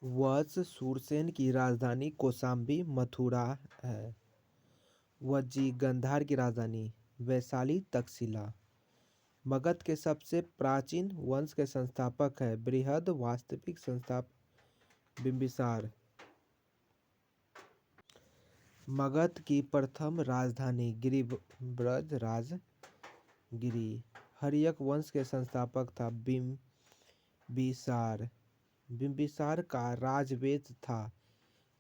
वत्स शूरसेन की राजधानी कौशाम्बी मथुरा है। वज्जी गांधार की राजधानी वैशाली तक्षशिला। मगध के सबसे प्राचीन वंश के संस्थापक है बृहद वास्तविक संस्थापक बिंबिसार। मगध की प्रथम राजधानी गिरिब्रज राजगिरी। हर्यक वंश के संस्थापक था बिंबिसार। बिंबिसार का राजवेद था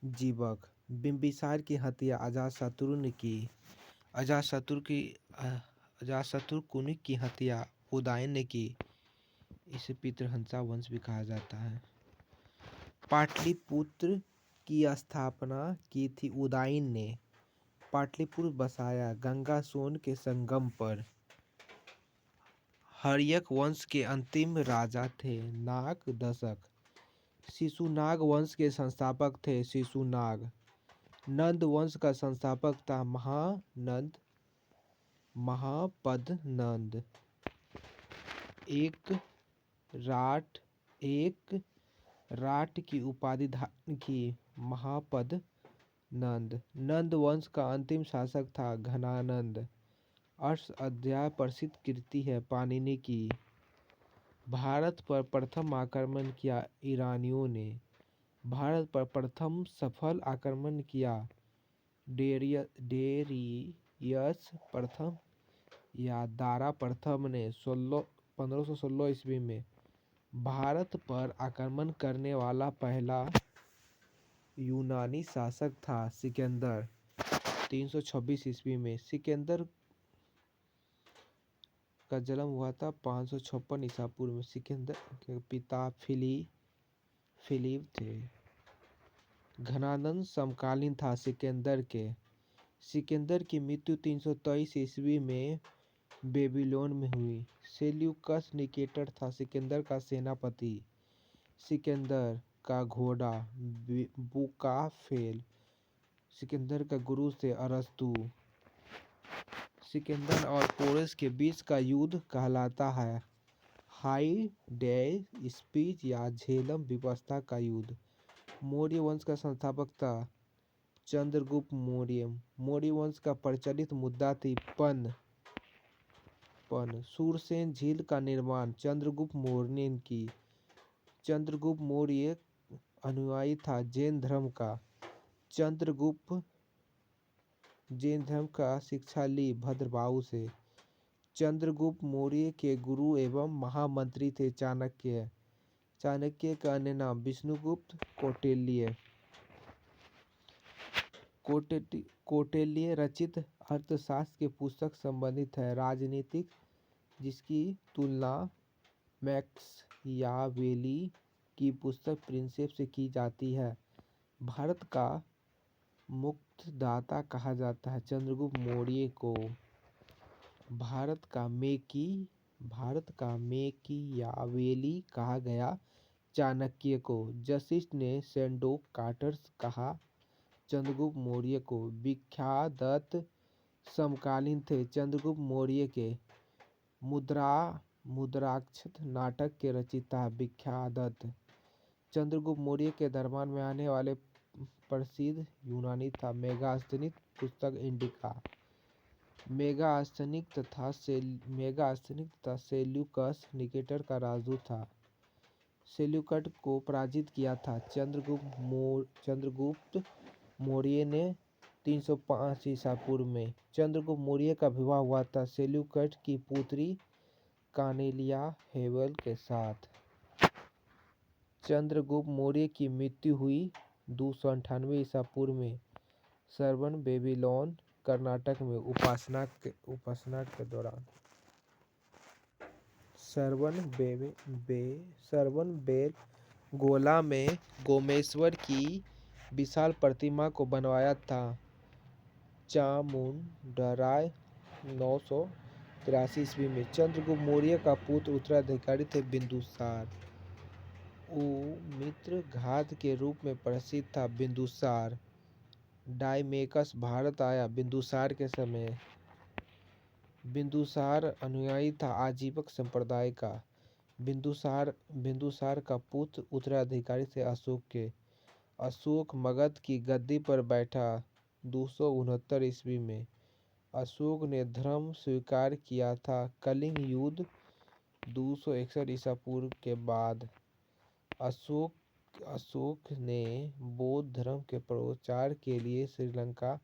जीवक। बिंबिसार की हत्या अजातशत्रु की हत्या उदयन ने की। इसे पितृहंसा वंश भी कहा जाता है। पाटलिपुत्र की स्थापना की थी उदयन ने। पाटलिपुत्र बसाया गंगा सोन के संगम पर। हर्यक वंश के अंतिम राजा थे नाग दशक। शिशुनाग वंश के संस्थापक थे शिशुनाग। नंद वंश का संस्थापक था महापद्नंद। एक राट की उपाधि धारण की महापद्नंद। नंद वंश का अंतिम शासक था घनानंद। अष्टाध्यायी प्रसिद्ध कृति है पाणिनि की। भारत पर प्रथम आक्रमण किया ईरानियों ने। भारत पर प्रथम सफल आक्रमण किया डेरियस प्रथम या दारा प्रथम ने 1516 ईस्वी में। भारत पर आक्रमण करने वाला पहला यूनानी शासक था सिकंदर 326 ईस्वी में। सिकंदर का जन्म हुआ था 556 ईसा पूर्व में। सिकंदर के पिता फिलिप थे। घनानंद समकालीन था सिकंदर के। सिकंदर की मृत्यु 323 ईस्वी में बेबीलोन में हुई। सेल्यूकस निकेटर था सिकंदर का सेनापति। सिकंदर का घोड़ा बुकाफेल सिकंदर का गुरु थे अरस्तु। सिकंदर और पोरस के बीच का युद्ध कहलाता है हाइडेस्पिस या झेलम विवस्ता का युद्ध। मौर्य वंश का संस्थापक था चंद्रगुप्त मौर्य। मौर्य वंश का प्रचलित मुद्रा थी पन। सूरसेन झील का निर्माण चंद्रगुप्त मौर्य ने की। चंद्रगुप्त मौर्य अनुयायी था जैन धर्म का। चंद्रगुप्त जैन धर्म का शिक्षा ली भद्रबाहु से। चंद्रगुप्त मौर्य के गुरु एवं महामंत्री थे चाणक्य। चाणक्य का अन्य नाम विष्णुगुप्त कौटिल्य रचित अर्थशास्त्र की पुस्तक संबंधित है राजनीतिक, जिसकी तुलना मैकियावेली की पुस्तक प्रिंसेप से की जाती है। भारत का मुक्तिदाता कहा जाता है चंद्रगुप्त मौर्य को। भारत का मैकियावेली कहा गया चाणक्य को। जस्टिस ने सेडोक कार्टर्स कहा चंद्रगुप्त मौर्य को। भिख्यादत्त समकालीन थे चंद्रगुप्त मौर्य के। मुद्राक्षर नाटक के रचयिता भिख्यादत्त। चंद्रगुप्त मौर्य के दरबार में आने वाले प्रसिद्ध यूनानी था मेगास्थनीज पुस्तक इंडिका। मेगास्थनीज तथा सेल्यूकस निकेटर का राजदूत था। सेल्यूकड को पराजित किया था चंद्रगुप्त मौर्य ने 305 ईसा पूर्व में। चंद्रगुप्त मौर्य का विवाह हुआ था सेल्यूकड की पुत्री कॉर्नेलिया हेबल के साथ। चंद्रगुप्त मौर्य की मृत्यु हुई 298 ईसा पूर्व में श्रवण बेबीलोन कर्नाटक में उपासना के दौरान। श्रवणबेलगोला में गोमेश्वर की विशाल प्रतिमा को बनवाया था चामुंडराय 983 ईस्वी में। चंद्रगुप्त मौर्य का पुत्र उत्तराधिकारी थे बिंदुसार। उमित्र घात के रूप में प्रसिद्ध था बिंदुसार। डायमेकस भारत आया बिंदुसार के समय। बिंदुसार अनुयायी था आजीवक संप्रदाय का। बिंदुसार का पुत्र उत्तराधिकारी थे अशोक के। अशोक मगध की गद्दी पर बैठा 269 ईस्वी में। अशोक ने धर्म स्वीकार किया था। कलिंग युद्ध 261 ईसा पूर्व के बाद अशोक ने बौद्ध धर्म के प्रचार के लिए श्रीलंका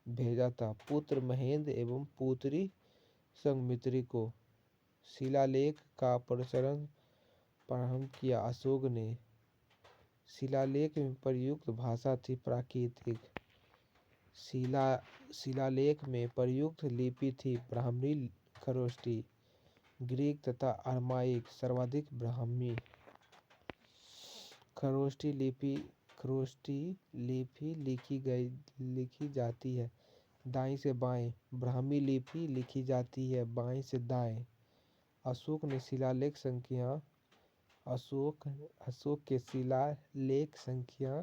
भेजा था। पुत्र महेंद्र एवं पुत्री संघमित्री को शिलालेख का प्रचलन प्रारंभ किया। अशोक ने शिलालेख में प्रयुक्त भाषा थी प्राकृतिक। शिलालेख में प्रयुक्त लिपि थी ब्राह्मी, खरोष्टी, ग्रीक तथा अरामाइक। सर्वाधिक ब्राह्मी खरोष्टी लिपि लिखी जाती है दाएं से बाएं। ब्राह्मी लिपि लिखी जाती है बाएं से दाएं। अशोक के शिलालेख संख्या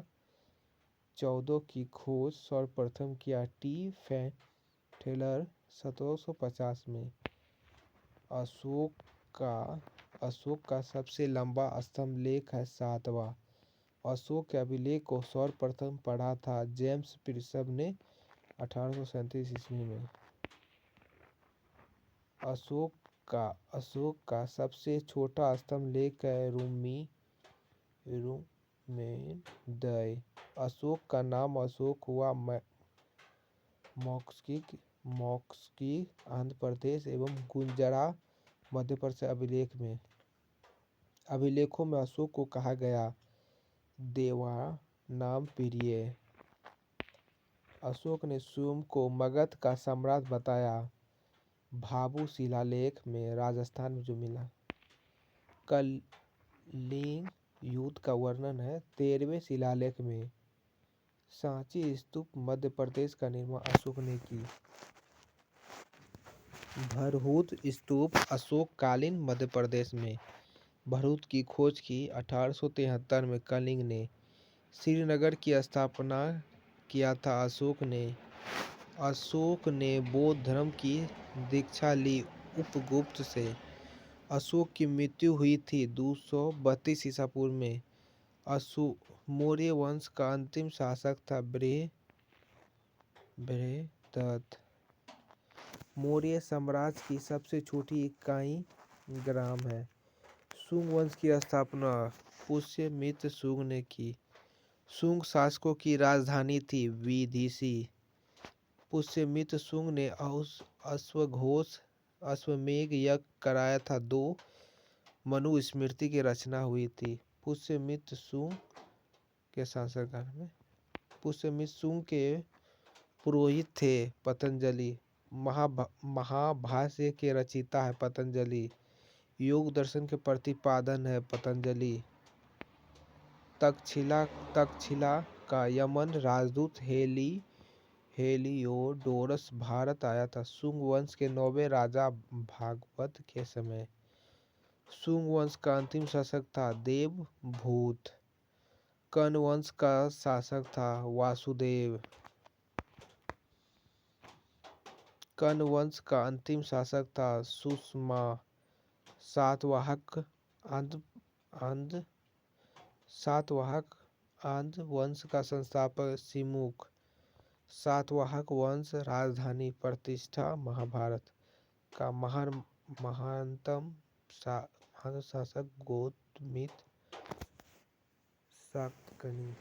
14 की खोज सर्वप्रथम किया टी टेलर 1750 में। अशोक का सबसे लंबा स्तंभ लेख है 7वां। अशोक के अभिलेख को सर्वप्रथम पढ़ा था जेम्स प्रिस्प ने 1837 ईस्वी में। अशोक का सबसे छोटा स्तंभ लेख है रूमेनदय। अशोक का नाम अशोक हुआ मॉक्स्की आंध्र प्रदेश एवं गुंजरा मध्य प्रदेश अभिलेखों में अशोक को कहा गया देवानाम प्रिय। अशोक ने स्वयं को मगध का सम्राट बताया। भाभू शिलालेख में राजस्थान में जो मिला। कलिंग युद्ध का वर्णन है 13वें शिलालेख में। सांची स्तूप मध्य प्रदेश का निर्माण अशोक ने की। भरहुत स्तूप अशोक कालीन मध्य प्रदेश में। भरहुत की खोज की 1873 में। कलिंग ने श्रीनगर की स्थापना किया था। अशोक ने बौद्ध धर्म की दीक्षा ली उपगुप्त से। अशोक की मृत्यु हुई थी 232 ईसा पूर्व में। मौर्य वंश का अंतिम शासक था बृहद्रथ। मौर्य साम्राज्य की सबसे छोटी इकाई ग्राम है। शुंग वंश की स्थापना पुष्यमित्र शुंग ने की। शुंग शासकों की राजधानी थी विदिशा। पुष्यमित्र शुंग ने अश्वमेध यज्ञ कराया था। 2 मनुस्मृति की रचना हुई थी। पुष्यमित्र शुंग के शासनकाल में। पुष्यमित्र शुंग के पुरोहित थे पतंजलि। महाभाष्य के रचयिता है पतंजलि। योग दर्शन के प्रतिपादन है पतंजलि। तक्षशिला का यमन राजदूत हेलियोडोरस भारत आया था शुंग वंश के 9वें राजा भागवत के समय। शुंग वंश का अंतिम शासक था देवभूत। कर्ण वंश का शासक था वासुदेव। कर्ण वंश का अंतिम शासक था सुषमा। सातवाहक आंध्र वंश का संस्थापक सिमुक। सातवाहक वंश राजधानी प्रतिष्ठा। महाभारत का महानतम शासक गौतमित्र शातकर्णी।